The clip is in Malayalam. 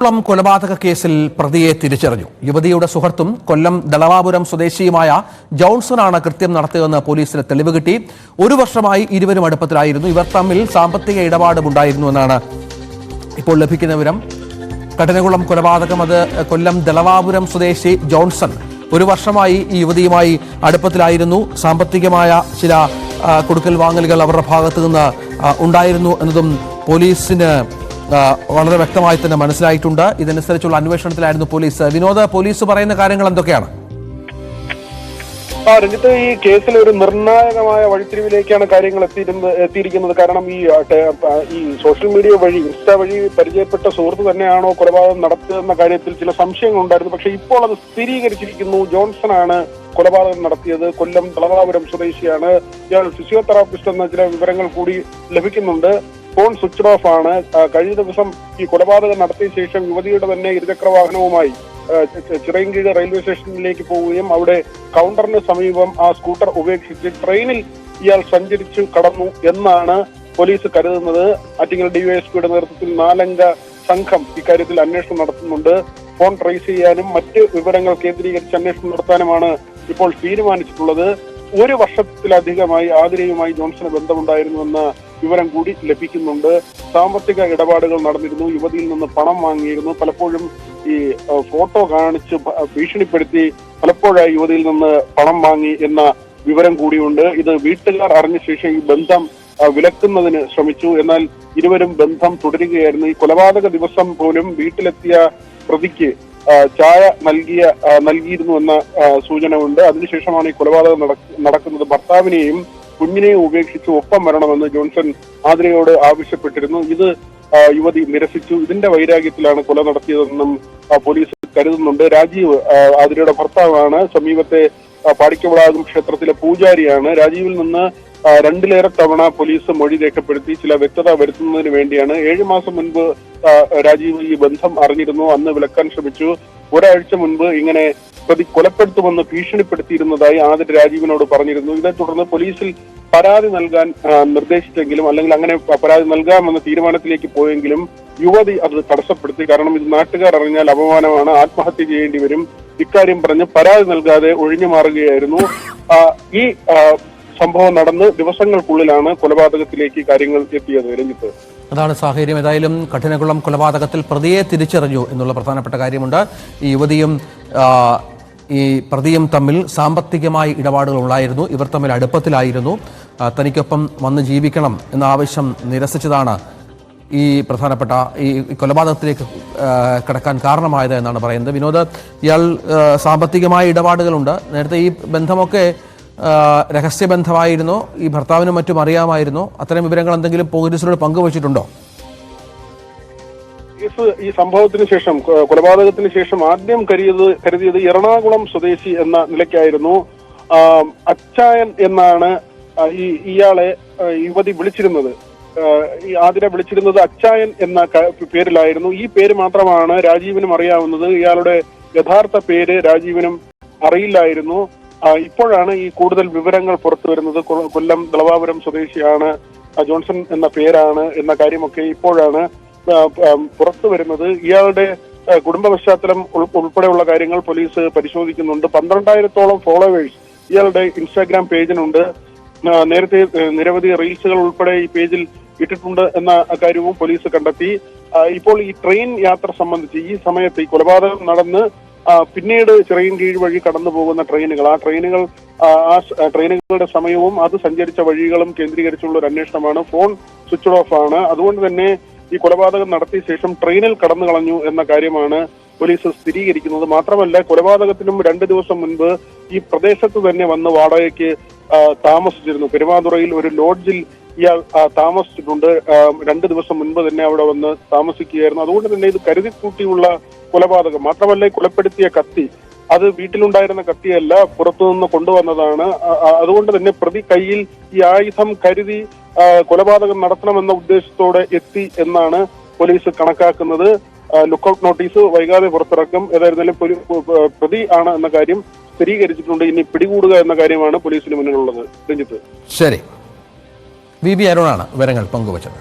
കൊലപാതക കേസിൽ പ്രതിയെ തിരിച്ചറിഞ്ഞു. യുവതിയുടെ സുഹൃത്തും കൊല്ലം ദളവാപുരം സ്വദേശിയുമായ ജോൺസണാണ് കൃത്യം നടത്തിയതെന്ന് പോലീസിന് തെളിവ് കിട്ടി. 1 വർഷമായി ഇരുവരും അടുപ്പത്തിലായിരുന്നു. ഇവർ തമ്മിൽ സാമ്പത്തിക ഇടപാടുമുണ്ടായിരുന്നുവെന്നാണ് ഇപ്പോൾ ലഭിക്കുന്ന വിവരം. കഠിനകുളം കൊലപാതകം അത് കൊല്ലം ദളവാപുരം സ്വദേശി ജോൺസൺ 1 വർഷമായി ഈ യുവതിയുമായി അടുപ്പത്തിലായിരുന്നു. സാമ്പത്തികമായ ചില കൊടുക്കൽ വാങ്ങലുകൾ അവരുടെ ഭാഗത്തു നിന്ന് ഉണ്ടായിരുന്നു എന്നതും പോലീസിന് വളരെ വ്യക്തമായി തന്നെ മനസ്സിലായിട്ടുണ്ട്. ഇതനുസരിച്ചുള്ള അന്വേഷണത്തിലായിരുന്നു പോലീസ്. വിനോദ്, പോലീസ് പറയുന്ന കാര്യങ്ങൾ എന്തൊക്കെയാണ്? രഞ്ജിത്ത്, ഈ കേസിൽ ഒരു നിർണായകമായ വഴിത്തിരിവിലേക്കാണ് കാര്യങ്ങൾ എത്തിയിരിക്കുന്നത്. കാരണം ഈ സോഷ്യൽ മീഡിയ വഴി, ഇൻസ്റ്റ വഴി പരിചയപ്പെട്ട സുഹൃത്ത് തന്നെയാണോ കൊലപാതകം നടത്തിയതെന്ന കാര്യത്തിൽ ചില സംശയങ്ങൾ ഉണ്ടായിരുന്നു. പക്ഷെ ഇപ്പോൾ അത് സ്ഥിരീകരിച്ചിരിക്കുന്നു. ജോൺസൺ ആണ് കൊലപാതകം നടത്തിയത്. കൊല്ലം ദളവാപുരം സ്വദേശിയാണ്. ഇയാൾ ഫിസിയോതെറാപ്പിസ്റ്റ് എന്ന ചില വിവരങ്ങൾ കൂടി ലഭിക്കുന്നുണ്ട്. ഫോൺ സ്വിച്ച് ഓഫ് ആണ്. കഴിഞ്ഞ ദിവസം ഈ കൊലപാതകം നടത്തിയ ശേഷം യുവതിയുടെ തന്നെ ഇരുചക്ര വാഹനവുമായി ചിറയൻകീഴ് റെയിൽവേ സ്റ്റേഷനിലേക്ക് പോവുകയും അവിടെ കൗണ്ടറിന് സമീപം ആ സ്കൂട്ടർ ഉപേക്ഷിച്ച് ട്രെയിനിൽ ഇയാൾ സഞ്ചരിച്ചു കടന്നു എന്നാണ് പോലീസ് കരുതുന്നത്. ആറ്റിങ്ങൽ ഡിവൈഎസ്പിയുടെ നേതൃത്വത്തിൽ 4-അംഗ സംഘം ഇക്കാര്യത്തിൽ അന്വേഷണം നടത്തുന്നുണ്ട്. ഫോൺ ട്രേസ് ചെയ്യാനും മറ്റ് വിവരങ്ങൾ കേന്ദ്രീകരിച്ച് അന്വേഷണം നടത്താനുമാണ് ഇപ്പോൾ തീരുമാനിച്ചിട്ടുള്ളത്. 1 വർഷത്തിലധികമായി ആതിരയുമായി ജോൺസന് ബന്ധമുണ്ടായിരുന്നുവെന്ന വിവരം കൂടി ലഭിക്കുന്നുണ്ട്. സാമ്പത്തിക ഇടപാടുകൾ നടന്നിരുന്നു. യുവതിയിൽ നിന്ന് പണം വാങ്ങിയിരുന്നു. പലപ്പോഴും ഈ ഫോട്ടോ കാണിച്ച് ഭീഷണിപ്പെടുത്തി പലപ്പോഴായി യുവതിയിൽ നിന്ന് പണം വാങ്ങി എന്ന വിവരം കൂടിയുണ്ട്. ഇത് വീട്ടുകാർ അറിഞ്ഞ ശേഷം ഈ ബന്ധം വിലക്കുന്നതിന് ശ്രമിച്ചു. എന്നാൽ ഇരുവരും ബന്ധം തുടരുകയായിരുന്നു. ഈ കൊലപാതക ദിവസം പോലും വീട്ടിലെത്തിയ പ്രതിക്ക് ചായ നൽകിയിരുന്നു എന്ന സൂചന ഉണ്ട്. അതിനുശേഷമാണ് ഈ കൊലപാതകം നടക്കുന്നത്. ഭർത്താവിനെയും കുഞ്ഞിനെയും ഉപേക്ഷിച്ച് ഒപ്പം വരണമെന്ന് ജോൺസൺ ആതിരയോട് ആവശ്യപ്പെട്ടിരുന്നു. ഇത് യുവതി നിരസിച്ചു. ഇതിന്റെ വൈരാഗ്യത്തിലാണ് കൊല നടത്തിയതെന്നും പോലീസ് കരുതുന്നുണ്ട്. രാജീവ് ആതിരയുടെ ഭർത്താവാണ്. സമീപത്തെ പാടിക്കവളാകും ക്ഷേത്രത്തിലെ പൂജാരിയാണ്. രാജീവിൽ നിന്ന് 2ലേറെ തവണ പോലീസ് മൊഴി രേഖപ്പെടുത്തി ചില വ്യക്തത വരുത്തുന്നതിന് വേണ്ടിയാണ്. 7 മാസം മുൻപ് രാജീവ് ഈ ബന്ധം അറിഞ്ഞിരുന്നു. അന്ന് വിലക്കാൻ ശ്രമിച്ചു. ഒരാഴ്ച മുൻപ് ഇങ്ങനെ പ്രതി കൊലപ്പെടുത്തുമെന്ന് ഭീഷണിപ്പെടുത്തിയിരുന്നതായി ആതിര രാജീവിനോട് പറഞ്ഞിരുന്നു. ഇതേ തുടർന്ന് പോലീസിൽ പരാതി നൽകാൻ നിർദ്ദേശിച്ചെങ്കിലും, അല്ലെങ്കിൽ അങ്ങനെ പരാതി നൽകാമെന്ന തീരുമാനത്തിലേക്ക് പോയെങ്കിലും യുവതി അത് തടസ്സപ്പെടുത്തി. കാരണം ഇത് നാട്ടുകാർ അറിഞ്ഞാൽ അപമാനമാണ്, ആത്മഹത്യ ചെയ്യേണ്ടി വരും, ഇക്കാര്യം പറഞ്ഞ് പരാതി നൽകാതെ ഒഴിഞ്ഞു മാറുകയായിരുന്നു. ഈ സംഭവം നടന്ന് ദിവസങ്ങൾക്കുള്ളിലാണ് കൊലപാതകത്തിലേക്ക് കാര്യങ്ങൾ എത്തിയത്. രഞ്ജിത്ത്, അതാണ് സാഹചര്യം. ഏതായാലും കഠിനകുളം കൊലപാതകത്തിൽ പ്രതിയെ തിരിച്ചറിഞ്ഞു എന്നുള്ള പ്രധാനപ്പെട്ട കാര്യമുണ്ട്. ഈ യുവതിയും ഈ പ്രതിയും തമ്മിൽ സാമ്പത്തികമായി ഇടപാടുകൾ ഉണ്ടായിരുന്നു. ഇവർ തമ്മിൽ അടുപ്പത്തിലായിരുന്നു. തനിക്കൊപ്പം വന്ന് ജീവിക്കണം എന്ന ആവശ്യം നിരസിച്ചതാണ് ഈ പ്രധാനപ്പെട്ട ഈ കൊലപാതകത്തിലേക്ക് കടക്കാൻ കാരണമായത് എന്നാണ് പറയുന്നത്. വിനോദ്, ഇയാൾ സാമ്പത്തികമായ ഇടപാടുകളുണ്ട്. നേരത്തെ ഈ ബന്ധമൊക്കെ രഹസ്യബന്ധമായിരുന്നു. ഈ ഭർത്താവിനും മറ്റും അറിയാമായിരുന്നു. അത്തരം വിവരങ്ങൾ എന്തെങ്കിലും പോലീസിനോട് പങ്കുവച്ചിട്ടുണ്ടോ? ഈ സംഭവത്തിന് ശേഷം, കൊലപാതകത്തിന് ശേഷം ആദ്യം കരുതിയത് എറണാകുളം സ്വദേശി എന്ന നിലയ്ക്കായിരുന്നു. അച്ചായൻ എന്നാണ് ഇയാളെ യുവതി വിളിച്ചിരുന്നത്. ഈ ആതിര വിളിച്ചിരുന്നത് അച്ചായൻ എന്ന പേരിലായിരുന്നു. ഈ പേര് മാത്രമാണ് രാജീവിനും അറിയാവുന്നത്. ഇയാളുടെ യഥാർത്ഥ പേര് രാജീവിനും അറിയില്ലായിരുന്നു. ഇപ്പോഴാണ് ഈ കൂടുതൽ വിവരങ്ങൾ പുറത്തു വരുന്നത്. കൊല്ലം ദളവാപുരം സ്വദേശിയാണ് ജോൺസൺ എന്ന പേരാണ് എന്ന കാര്യമൊക്കെ ഇപ്പോഴാണ് പുറത്തു വരുന്നത്. ഇയാളുടെ കുടുംബ പശ്ചാത്തലം ഉൾപ്പെടെയുള്ള കാര്യങ്ങൾ പോലീസ് പരിശോധിക്കുന്നുണ്ട്. 12,000-ഓളം ഫോളോവേഴ്സ് ഇയാളുടെ ഇൻസ്റ്റാഗ്രാം പേജിനുണ്ട്. നേരത്തെ നിരവധി റീൽസുകൾ ഉൾപ്പെടെ ഈ പേജിൽ ഇട്ടിട്ടുണ്ട് എന്ന കാര്യവും പോലീസ് കണ്ടെത്തി. ഇപ്പോൾ ഈ ട്രെയിൻ യാത്ര സംബന്ധിച്ച് ഈ സമയത്ത് ഈ കൊലപാതകം നടന്ന് പിന്നീട് ചിറയൻകീഴ് വഴി കടന്നു പോകുന്ന ട്രെയിനുകൾ, ആ ട്രെയിനുകളുടെ സമയവും അത് സഞ്ചരിച്ച വഴികളും കേന്ദ്രീകരിച്ചുള്ള ഒരു അന്വേഷണമാണ്. ഫോൺ സ്വിച്ച് ഓഫ് ആണ്. അതുകൊണ്ട് തന്നെ ഈ കൊലപാതകം നടത്തിയ ശേഷം ട്രെയിനിൽ കടന്നു കളഞ്ഞു എന്ന കാര്യമാണ് പോലീസ് സ്ഥിരീകരിക്കുന്നത്. മാത്രമല്ല, കൊലപാതകത്തിനും 2 ദിവസം മുൻപ് ഈ പ്രദേശത്ത് തന്നെ വന്ന് വാടകയ്ക്ക് താമസിച്ചിരുന്നു. പെരുമാതുറയിൽ ഒരു ലോഡ്ജിൽ ഇയാൾ താമസിച്ചിട്ടുണ്ട്. 2 ദിവസം മുൻപ് തന്നെ അവിടെ വന്ന് താമസിക്കുകയായിരുന്നു. അതുകൊണ്ട് തന്നെ ഇത് കരുതിക്കൂട്ടിയുള്ള കൊലപാതകം. മാത്രമല്ല, കൊലപ്പെടുത്തിയ കത്തി അത് വീട്ടിലുണ്ടായിരുന്ന കത്തിയല്ല, പുറത്തുനിന്ന് കൊണ്ടുവന്നതാണ്. അതുകൊണ്ട് തന്നെ പ്രതി കയ്യിൽ ഈ ആയുധം കരുതി കൊലപാതകം നടത്തണമെന്ന ഉദ്ദേശത്തോടെ എത്തി എന്നാണ് പോലീസ് കണക്കാക്കുന്നത്. ലുക്കൌട്ട് നോട്ടീസ് വൈകാതെ പുറത്തിറക്കും. ഏതായിരുന്നാലും പ്രതി ആണ് എന്ന കാര്യം സ്ഥിരീകരിച്ചിട്ടുണ്ട്. ഇനി പിടികൂടുക എന്ന കാര്യമാണ് പോലീസിന് മുന്നിലുള്ളത്. രഞ്ജിത്ത്, ശരി. വി അരുണാണ് വിവരങ്ങൾ പങ്കുവച്ചത്.